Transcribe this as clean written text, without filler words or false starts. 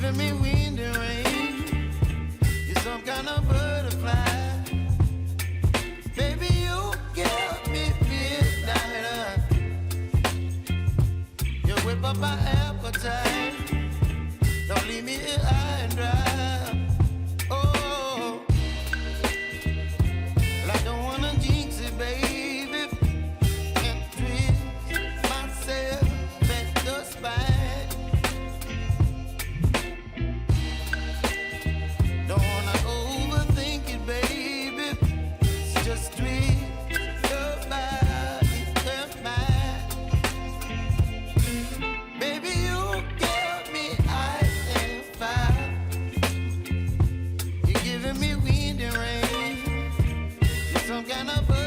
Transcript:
giving me wind and rain. You're some kind of butterfly. Baby, you give me midnight. You whip up my appetite. Don't leave me here high and dry. Oh, well, I don't wanna jinx it, baby, and twist myself at the spine. Don't wanna overthink it, baby. It's just twist your body and mine. Baby, you give me ice and fire. You're giving me wind and rain. You're some kind of bird.